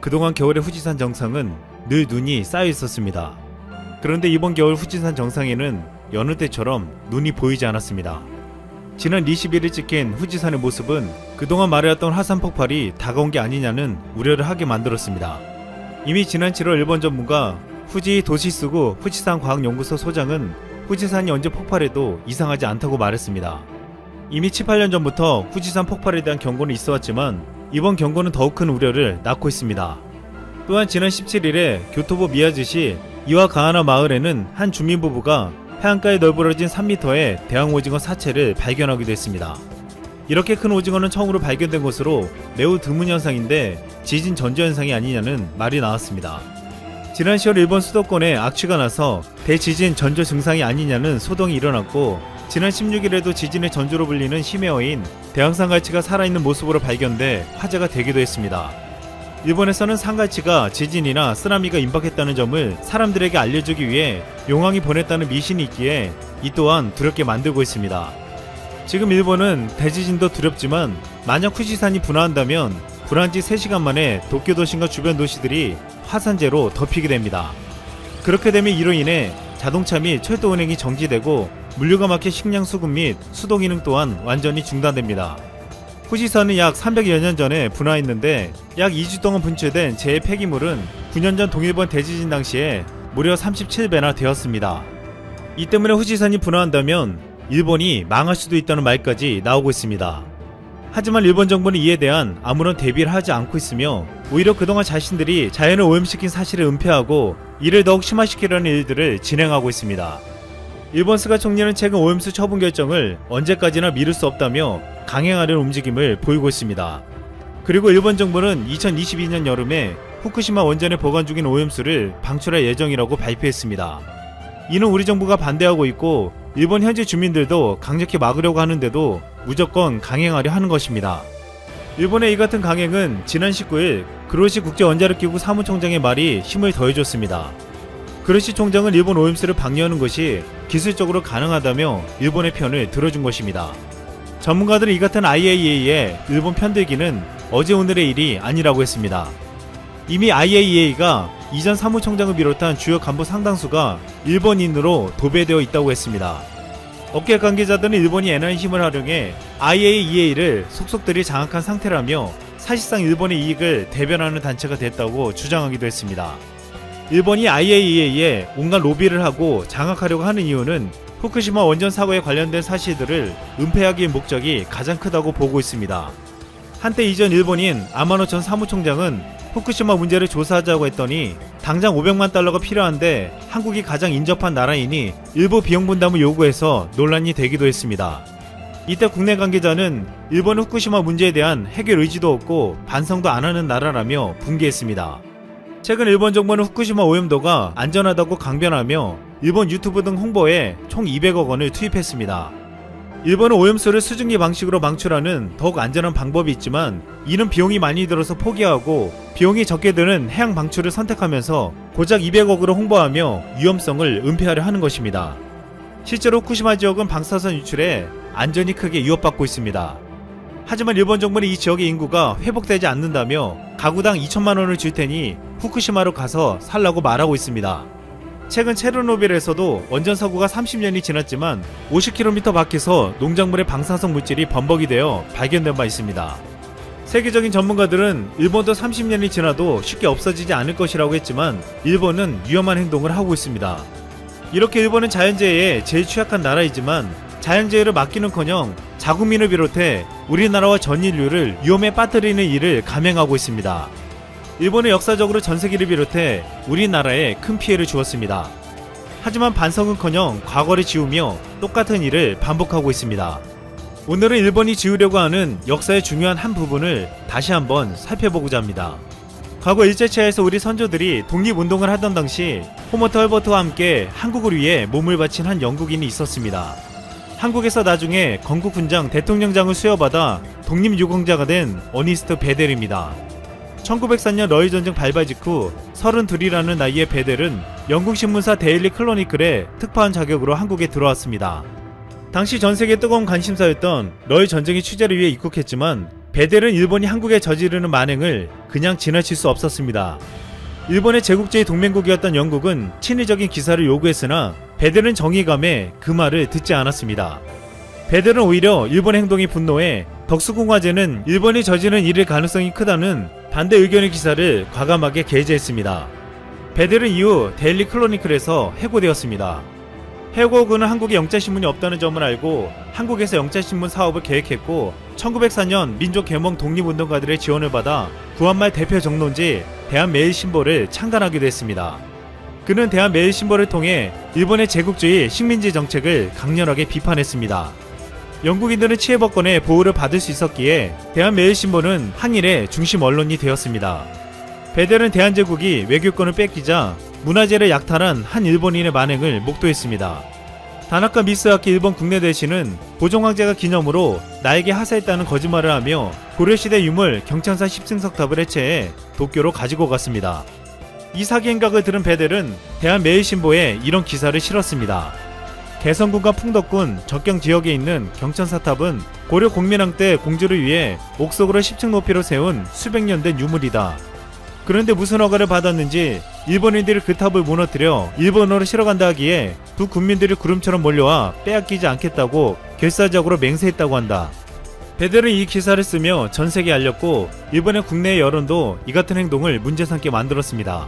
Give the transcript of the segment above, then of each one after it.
그동안 겨울의 후지산 정상은 늘 눈이 쌓여 있었습니다. 그런데 이번 겨울 후지산 정상에는 여느 때처럼 눈이 보이지 않았습니다. 지난 21일 찍힌 후지산의 모습은 그동안 말해왔던 화산 폭발이 다가온 게 아니냐는 우려를 하게 만들었습니다. 이미 지난 7월 일본 전문가 후지 도시쓰구 후지산 과학연구소 소장은 후지산이 언제 폭발해도 이상하지 않다고 말했습니다. 이미 7, 8년 전부터 후지산 폭발에 대한 경고는 있어왔지만 이번 경고는 더욱 큰 우려를 낳고 있습니다. 또한 지난 17일에 교토부 미야즈시 이와 가하나 마을에는 한 주민부부가 해안가에 널브러진 3m의 대왕 오징어 사체를 발견하기도 했습니다. 이렇게 큰 오징어는 처음으로 발견된 것으로 매우 드문 현상인데 지진 전조 현상이 아니냐는 말이 나왔습니다. 지난 10월 일본 수도권에 악취가 나서 대지진 전조 증상이 아니냐는 소동이 일어났고 지난 16일에도 지진의 전조로 불리는 심해어인 대왕산갈치가 살아있는 모습으로 발견돼 화제가 되기도 했습니다. 일본에서는 산갈치가 지진이나 쓰나미가 임박했다는 점을 사람들에게 알려주기 위해 용왕이 보냈다는 미신이 있기에 이 또한 두렵게 만들고 있습니다. 지금 일본은 대지진도 두렵지만 만약 후지산이 분화한다면 불한 지 3시간 만에 도쿄 도심과 주변 도시들이 화산재로 덮이게 됩니다. 그렇게 되면 이로 인해 자동차 및 철도 운행이 정지되고 물류가 막혀 식량 수급 및 수도 기능 또한 완전히 중단됩니다. 후지산은 약 300여 년 전에 분화했는데 약 2주 동안 분출된 재해 폐기물은 9년 전 동일본 대지진 당시에 무려 37배나 되었습니다. 이 때문에 후지산이 분화한다면 일본이 망할 수도 있다는 말까지 나오고 있습니다. 하지만 일본 정부는 이에 대한 아무런 대비를 하지 않고 있으며 오히려 그동안 자신들이 자연을 오염시킨 사실을 은폐하고 이를 더욱 심화시키려는 일들을 진행하고 있습니다. 일본 스가 총리는 최근 오염수 처분 결정을 언제까지나 미룰 수 없다며 강행하려는 움직임을 보이고 있습니다. 그리고 일본 정부는 2022년 여름에 후쿠시마 원전에 보관 중인 오염수를 방출할 예정이라고 발표했습니다. 이는 우리 정부가 반대하고 있고 일본 현지 주민들도 강력히 막으려고 하는데도 무조건 강행하려 하는 것입니다. 일본의 이 같은 강행은 지난 19일 그로시 국제원자력기구 사무총장의 말이 힘을 더해줬습니다. 그로시 총장은 일본 오염수를 방류하는 것이 기술적으로 가능하다며 일본의 편을 들어준 것입니다. 전문가들은 이 같은 IAEA의 일본 편들기는 어제 오늘의 일이 아니라고 했습니다. 이미 IAEA가 이전 사무총장을 비롯한 주요 간부 상당수가 일본인으로 도배되어 있다고 했습니다. 업계 관계자들은 일본이 엔화의 힘을 활용해 IAEA를 속속들이 장악한 상태라며 사실상 일본의 이익을 대변하는 단체가 됐다고 주장하기도 했습니다. 일본이 IAEA에 온갖 로비를 하고 장악하려고 하는 이유는 후쿠시마 원전 사고에 관련된 사실들을 은폐하기 위한 목적이 가장 크다고 보고 있습니다. 한때 이전 일본인 아마노 전 사무총장은 후쿠시마 문제를 조사하자고 했더니 당장 500만 달러가 필요한데 한국이 가장 인접한 나라이니 일부 비용 분담을 요구해서 논란이 되기도 했습니다. 이때 국내 관계자는 일본 후쿠시마 문제에 대한 해결 의지도 없고 반성도 안 하는 나라라며 분개했습니다. 최근 일본 정부는 후쿠시마 오염도가 안전하다고 강변하며 일본 유튜브 등 홍보에 총 200억 원을 투입했습니다. 일본은 오염수를 수증기 방식으로 방출하는 더욱 안전한 방법이 있지만 이는 비용이 많이 들어서 포기하고 비용이 적게 드는 해양 방출을 선택하면서 고작 200억으로 홍보하며 위험성을 은폐하려 하는 것입니다. 실제로 후쿠시마 지역은 방사선 유출에 안전이 크게 위협받고 있습니다. 하지만 일본 정부는 이 지역의 인구가 회복되지 않는다며 가구당 2천만 원을 줄 테니 후쿠시마로 가서 살라고 말하고 있습니다. 최근 체르노빌에서도 원전 사고가 30년이 지났지만 50km 밖에서 농작물의 방사성 물질이 범벅이 되어 발견된 바 있습니다. 세계적인 전문가들은 일본도 30년이 지나도 쉽게 없어지지 않을 것이라고 했지만 일본은 위험한 행동을 하고 있습니다. 이렇게 일본은 자연재해에 제일 취약한 나라이지만 자연재해를 막기는커녕 자국민을 비롯해 우리나라와 전 인류를 위험에 빠뜨리는 일을 감행하고 있습니다. 일본은 역사적으로 전 세계를 비롯해 우리나라에 큰 피해를 주었습니다. 하지만 반성은커녕 과거를 지우며 똑같은 일을 반복하고 있습니다. 오늘은 일본이 지우려고 하는 역사의 중요한 한 부분을 다시 한번 살펴보고자 합니다. 과거 일제치하에서 우리 선조들이 독립운동을 하던 당시 호머트 헐버트와 함께 한국을 위해 몸을 바친 한 영국인이 있었습니다. 한국에서 나중에 건국훈장 대통령장을 수여받아 독립유공자가 된 어니스트 베델입니다. 1904년 러일전쟁 발발 직후 32이라는 나이의 베델은 영국 신문사 데일리 클로니클에 특파원 자격으로 한국에 들어왔습니다. 당시 전세계 뜨거운 관심사였던 러일 전쟁의 취재를 위해 입국했지만 베델은 일본이 한국에 저지르는 만행을 그냥 지나칠 수 없었습니다. 일본의 제국주의 동맹국이었던 영국은 친위적인 기사를 요구했으나 베델은 정의감에 그 말을 듣지 않았습니다. 베델은 오히려 일본의 행동에 분노해 덕수궁화제는 일본이 저지른 일일 가능성이 크다는 반대 의견의 기사를 과감하게 게재했습니다. 베델은 이후 데일리 클로니클에서 해고되었습니다. 해고 후는 한국에 영자신문이 없다는 점을 알고 한국에서 영자신문 사업을 계획했고 1904년 민족개몽 독립운동가들의 지원을 받아 구한말 대표 정론지 대한매일신보를 창간하기도 했습니다. 그는 대한매일신보를 통해 일본의 제국주의 식민지 정책을 강렬하게 비판했습니다. 영국인들은 치해법권의 보호를 받을 수 있었기에 대한매일신보는 항일의 중심 언론이 되었습니다. 베델은 대한제국이 외교권을 뺏기자 문화재를 약탈한 한 일본인의 만행을 목도했습니다. 다나카 미스아키 일본 국내 대신은 고종황제가 기념으로 나에게 하사했다는 거짓말을 하며 고려시대 유물 경천사 10승석탑을 해체해 도쿄로 가지고 갔습니다. 이 사기 행각을 들은 베델은 대한매일신보에 이런 기사를 실었습니다. 개성군과 풍덕군 접경 지역에 있는 경천사탑은 고려 공민왕 때 공주를 위해 옥석으로 10층 높이로 세운 수백 년 된 유물이다. 그런데 무슨 허가를 받았는지 일본인들이 그 탑을 무너뜨려 일본으로 실어간다 하기에 두 군민들이 구름처럼 몰려와 빼앗기지 않겠다고 결사적으로 맹세했다고 한다. 베델은 이 기사를 쓰며 전세계에 알렸고 일본의 국내 여론도 이 같은 행동을 문제 삼게 만들었습니다.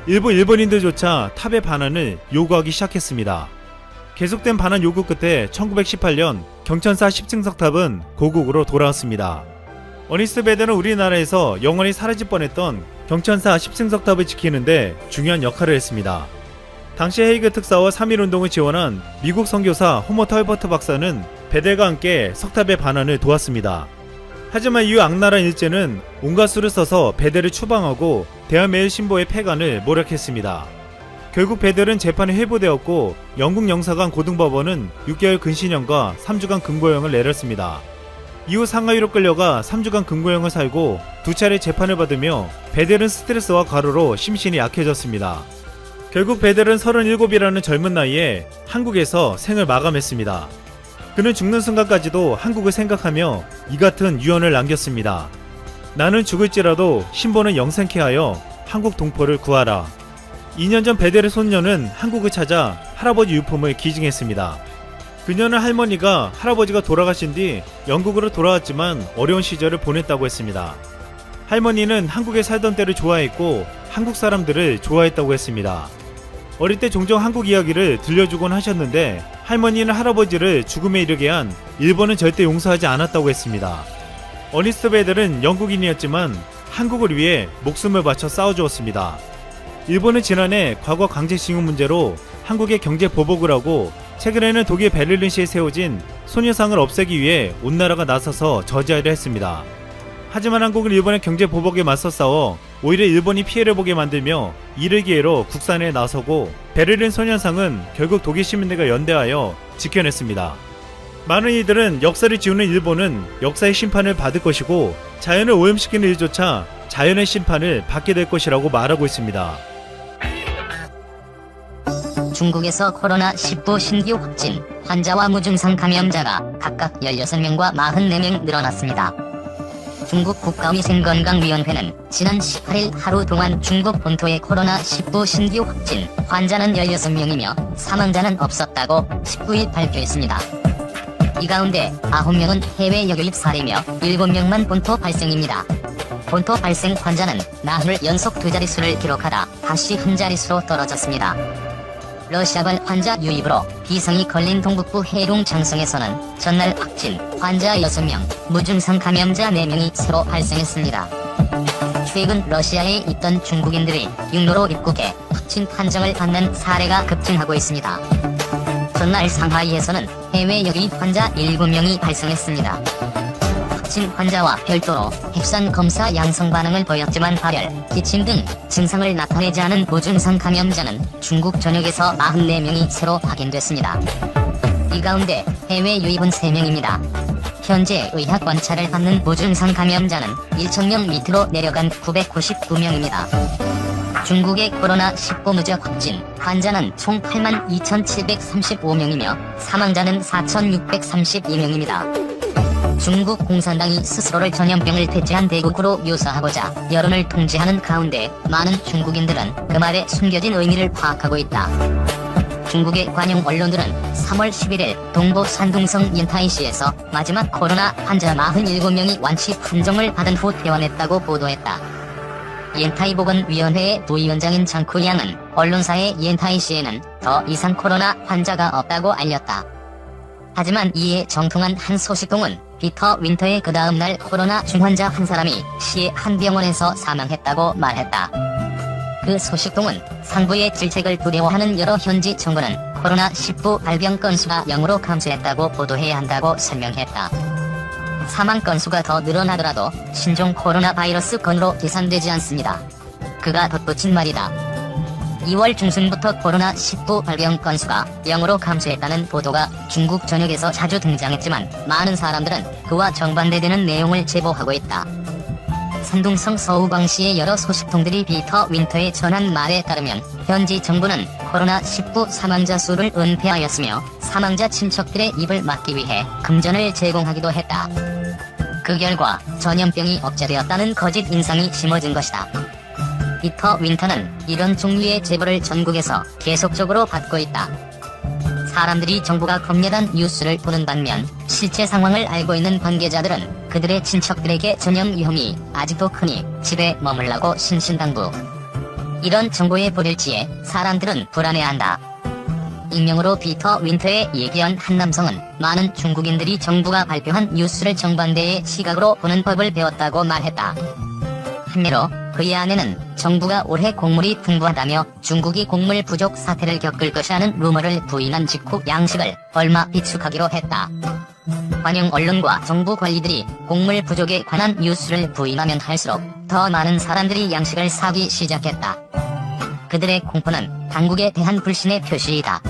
일부 일본인들조차 탑의 반환을 요구하기 시작했습니다. 계속된 반환 요구 끝에 1918년 경천사 10층석탑은 고국으로 돌아왔습니다. 어니스트 베델은 우리나라에서 영원히 사라질 뻔했던 경천사 10층석탑을 지키는데 중요한 역할을 했습니다. 당시 헤이그 특사와 3.1운동을 지원한 미국 선교사 호모 털버트 박사는 베델과 함께 석탑의 반환을 도왔습니다. 하지만 이후 악랄한 일제는 온갖 수를 써서 베델을 추방하고 대한매일신보의 폐간을 모략했습니다. 결국 베델은 재판에 회부되었고 영국 영사관 고등법원은 6개월 근신형과 3주간 금고형을 내렸습니다. 이후 상하이로 끌려가 3주간 금고형을 살고 2차례 재판을 받으며 베델은 스트레스와 과로로 심신이 약해졌습니다. 결국 베델은 37이라는 젊은 나이에 한국에서 생을 마감했습니다. 그는 죽는 순간까지도 한국을 생각하며 이 같은 유언을 남겼습니다. 나는 죽을지라도 신보는 영생케 하여 한국 동포를 구하라. 2년 전 베델의 손녀는 한국을 찾아 할아버지 유품을 기증했습니다. 그녀는 할머니가 할아버지가 돌아가신 뒤 영국으로 돌아왔지만 어려운 시절을 보냈다고 했습니다. 할머니는 한국에 살던 때를 좋아했고 한국 사람들을 좋아했다고 했습니다. 어릴 때 종종 한국 이야기를 들려주곤 하셨는데 할머니는 할아버지를 죽음에 이르게 한 일본은 절대 용서하지 않았다고 했습니다. 어니스트 베델은 영국인이었지만 한국을 위해 목숨을 바쳐 싸워주었습니다. 일본은 지난해 과거 강제징용 문제로 한국의 경제 보복을 하고 최근에는 독일 베를린시에 세워진 소녀상을 없애기 위해 온 나라가 나서서 저지하려 했습니다. 하지만 한국은 일본의 경제 보복에 맞서 싸워 오히려 일본이 피해를 보게 만들며 이를 기회로 국산에 나서고 베를린 소녀상은 결국 독일 시민들과 연대하여 지켜냈습니다. 많은 이들은 역사를 지우는 일본은 역사의 심판을 받을 것이고 자연을 오염시키는 일조차 자연의 심판을 받게 될 것이라고 말하고 있습니다. 중국에서 코로나19 신규 확진 환자와 무증상 감염자가 각각 16명과 44명 늘어났습니다. 중국 국가위생건강위원회는 지난 18일 하루 동안 중국 본토의 코로나19 신규 확진 환자는 16명이며 사망자는 없었다고 19일 발표했습니다. 이 가운데 9명은 해외 여유입 사례며 7명만 본토 발생입니다. 본토 발생 환자는 나흘 연속 2자릿수를 기록하다 다시 한 자릿수로 떨어졌습니다. 러시아발 환자 유입으로 비상이 걸린 동북부 해룡 장성에서는 전날 확진 환자 6명, 무증상 감염자 4명이 새로 발생했습니다. 최근 러시아에 있던 중국인들이 육로로 입국해 확진 판정을 받는 사례가 급증하고 있습니다. 전날 상하이에서는 해외 여기 환자 7명이 발생했습니다. 확진 환자와 별도로 핵산 검사 양성 반응을 보였지만 발열, 기침 등 증상을 나타내지 않은 무증상 감염자는 중국 전역에서 44명이 새로 확인됐습니다. 이 가운데 해외 유입은 3명입니다. 현재 의학 관찰을 받는 무증상 감염자는 1,000명 밑으로 내려간 999명입니다. 중국의 코로나19 누적 확진 환자는 총 82,735명이며 사망자는 4,632명입니다. 중국 공산당이 스스로를 전염병을 퇴치한 대국으로 묘사하고자 여론을 통제하는 가운데 많은 중국인들은 그 말에 숨겨진 의미를 파악하고 있다. 중국의 관영 언론들은 3월 11일 동부 산둥성 옌타이시에서 마지막 코로나 환자 47명이 완치 판정을 받은 후 퇴원했다고 보도했다. 옌타이보건위원회의 부위원장인 장쿠양은 언론사에 옌타이시에는 더 이상 코로나 환자가 없다고 알렸다. 하지만 이에 정통한 한 소식통은 피터 윈터의 그 다음날 코로나 중환자 한 사람이 시의 한 병원에서 사망했다고 말했다. 그 소식통은 상부의 질책을 두려워하는 여러 현지 정부는 코로나19 발병 건수가 0으로 감소했다고 보도해야 한다고 설명했다. 사망 건수가 더 늘어나더라도 신종 코로나 바이러스 건으로 계산되지 않습니다. 그가 덧붙인 말이다. 2월 중순부터 코로나19 발병 건수가 0으로 감소했다는 보도가 중국 전역에서 자주 등장했지만 많은 사람들은 그와 정반대되는 내용을 제보하고 있다. 산둥성 서우광시의 여러 소식통들이 피터 윈터에 전한 말에 따르면 현지 정부는 코로나19 사망자 수를 은폐하였으며 사망자 친척들의 입을 막기 위해 금전을 제공하기도 했다. 그 결과 전염병이 억제되었다는 거짓 인상이 심어진 것이다. 피터 윈터는 이런 종류의 제보를 전국에서 계속적으로 받고 있다. 사람들이 정부가 검열한 뉴스를 보는 반면 실제 상황을 알고 있는 관계자들은 그들의 친척들에게 전염 위험이 아직도 크니 집에 머물라고 신신당부. 이런 정보의 불일치에 사람들은 불안해한다. 익명으로 피터 윈터에 얘기한 한 남성은 많은 중국인들이 정부가 발표한 뉴스를 정반대의 시각으로 보는 법을 배웠다고 말했다. 한매로 그의 아내는 정부가 올해 곡물이 풍부하다며 중국이 곡물 부족 사태를 겪을 것이라는 루머를 부인한 직후 양식을 얼마 비축하기로 했다. 관영 언론과 정부 관리들이 곡물 부족에 관한 뉴스를 부인하면 할수록 더 많은 사람들이 양식을 사기 시작했다. 그들의 공포는 당국에 대한 불신의 표시이다.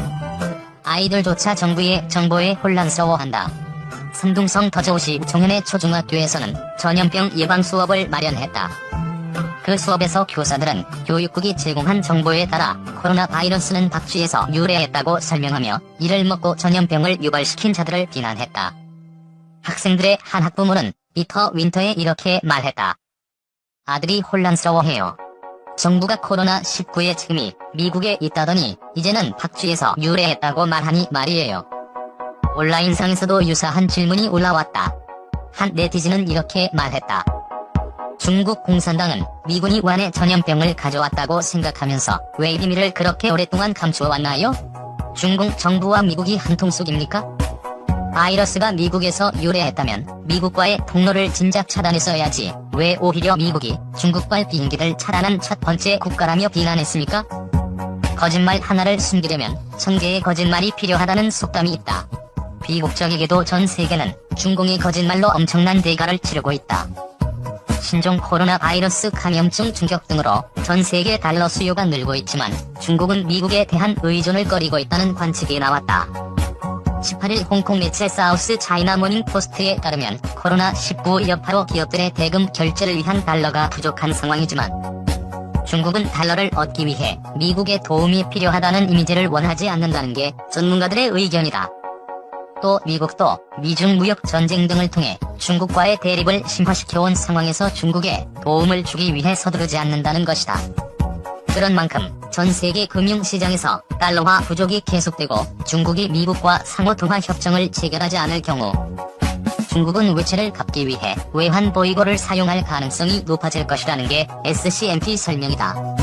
아이들조차 정부의 정보에 혼란스러워한다. 산둥성 더저우시 종현의 초중학교에서는 전염병 예방 수업을 마련했다. 그 수업에서 교사들은 교육국이 제공한 정보에 따라 코로나 바이러스는 박쥐에서 유래했다고 설명하며 이를 먹고 전염병을 유발시킨 자들을 비난했다. 학생들의 한 학부모는 피터 윈터에 이렇게 말했다. 아들이 혼란스러워해요. 정부가 코로나19의 책임이 미국에 있다더니 이제는 박쥐에서 유래했다고 말하니 말이에요. 온라인상에서도 유사한 질문이 올라왔다. 한 네티즌은 이렇게 말했다. 중국 공산당은 미군이 우한에 전염병을 가져왔다고 생각하면서 왜 비밀을 그렇게 오랫동안 감추어왔나요? 중국 정부와 미국이 한통속입니까? 바이러스가 미국에서 유래했다면 미국과의 통로를 진작 차단했어야지 왜 오히려 미국이 중국발 비행기를 차단한 첫 번째 국가라며 비난했습니까? 거짓말 하나를 숨기려면 1000개의 거짓말이 필요하다는 속담이 있다. 비국적이게도 전 세계는 중공의 거짓말로 엄청난 대가를 치르고 있다. 신종 코로나 바이러스 감염증 중격 등으로 전 세계 달러 수요가 늘고 있지만 중국은 미국에 대한 의존을 꺼리고 있다는 관측이 나왔다. 18일 홍콩 매체 사우스 차이나 모닝 포스트에 따르면 코로나19 여파로 기업들의 대금 결제를 위한 달러가 부족한 상황이지만 중국은 달러를 얻기 위해 미국의 도움이 필요하다는 이미지를 원하지 않는다는 게 전문가들의 의견이다. 또 미국도 미중 무역 전쟁 등을 통해 중국과의 대립을 심화시켜온 상황에서 중국에 도움을 주기 위해 서두르지 않는다는 것이다. 그런 만큼 전 세계 금융시장에서 달러화 부족이 계속되고 중국이 미국과 상호통화 협정을 체결하지 않을 경우 중국은 외채를 갚기 위해 외환 보이고를 사용할 가능성이 높아질 것이라는 게 SCMP 설명이다.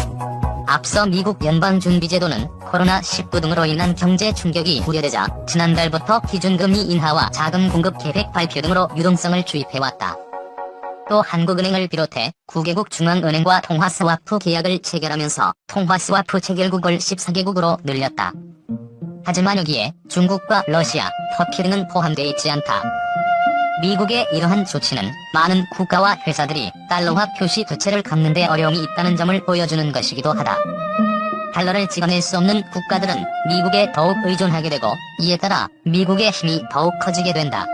앞서 미국 연방준비제도는 코로나19 등으로 인한 경제 충격이 우려되자 지난달부터 기준금리 인하와 자금 공급 계획 발표 등으로 유동성을 주입해왔다. 또 한국은행을 비롯해 9개국 중앙은행과 통화스와프 계약을 체결하면서 통화스와프 체결국을 14개국으로 늘렸다. 하지만 여기에 중국과 러시아, 터키 등은 포함되어 있지 않다. 미국의 이러한 조치는 많은 국가와 회사들이 달러화 표시 부채를 갚는 데 어려움이 있다는 점을 보여주는 것이기도 하다. 달러를 찍어낼 수 없는 국가들은 미국에 더욱 의존하게 되고 이에 따라 미국의 힘이 더욱 커지게 된다.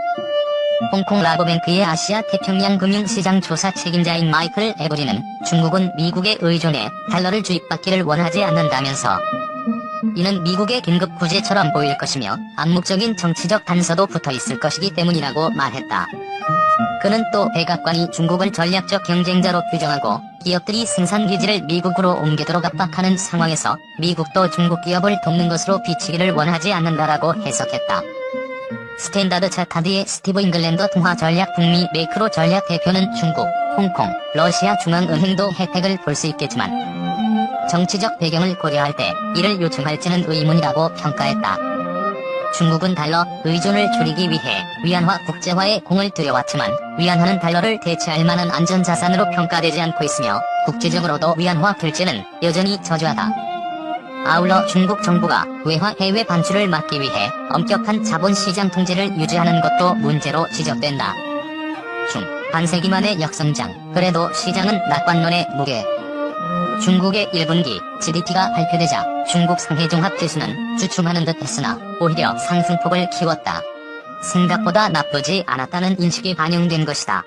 홍콩 라보뱅크의 아시아 태평양 금융시장 조사 책임자인 마이클 에브리는 중국은 미국에 의존해 달러를 주입받기를 원하지 않는다면서 이는 미국의 긴급 구제처럼 보일 것이며 암묵적인 정치적 단서도 붙어 있을 것이기 때문이라고 말했다. 그는 또 백악관이 중국을 전략적 경쟁자로 규정하고 기업들이 생산기지를 미국으로 옮기도록 압박하는 상황에서 미국도 중국 기업을 돕는 것으로 비치기를 원하지 않는다라고 해석했다. 스탠다드 차타드의 스티브 잉글랜더 통화전략 북미 매크로 전략 대표는 중국, 홍콩, 러시아 중앙은행도 혜택을 볼 수 있겠지만 정치적 배경을 고려할 때 이를 요청할지는 의문이라고 평가했다. 중국은 달러 의존을 줄이기 위해 위안화 국제화에 공을 들여왔지만 위안화는 달러를 대체할 만한 안전자산으로 평가되지 않고 있으며 국제적으로도 위안화 결제는 여전히 저조하다. 아울러 중국 정부가 외화 해외 반출을 막기 위해 엄격한 자본시장 통제를 유지하는 것도 문제로 지적된다. 반세기 만의 역성장, 그래도 시장은 낙관론의 무게. 중국의 1분기 GDP가 발표되자 중국 상해종합지수는 주춤하는 듯 했으나 오히려 상승폭을 키웠다. 생각보다 나쁘지 않았다는 인식이 반영된 것이다.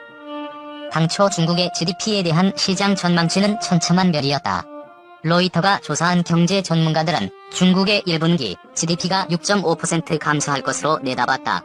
당초 중국의 GDP에 대한 시장 전망치는 천차만별이었다. 로이터가 조사한 경제 전문가들은 중국의 1분기 GDP가 6.5% 감소할 것으로 내다봤다.